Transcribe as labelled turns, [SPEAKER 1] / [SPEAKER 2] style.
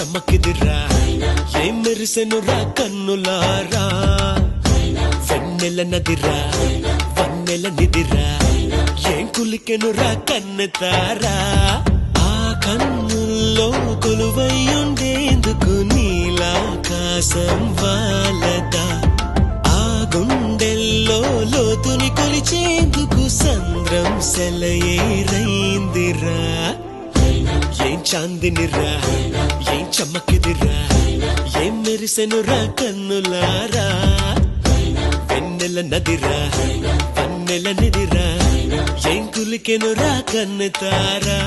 [SPEAKER 1] చమ్మకిదిరా ఏం మెరిసెనురా కన్నులారా వెన్నెల నదిరా వన్నెల నిదిరా ఏం కులికెనురా కన్నెతారా ఆ కన్నుల్లో కొలువయ్యుండేందుకు నీలాకాశం వాలదా ఆ గుండెల్లో లోతుని కొలిచేందుకు సంద్రం సెలయేరైందిరా ఏం చాందినిరా ఏం చమ్మకిదిరా ఏం మెరిసెనురా కన్నులారా వెన్నెల నదిరా వన్నెల నిదిరా ఏం కులికెనురా కన్నెతారా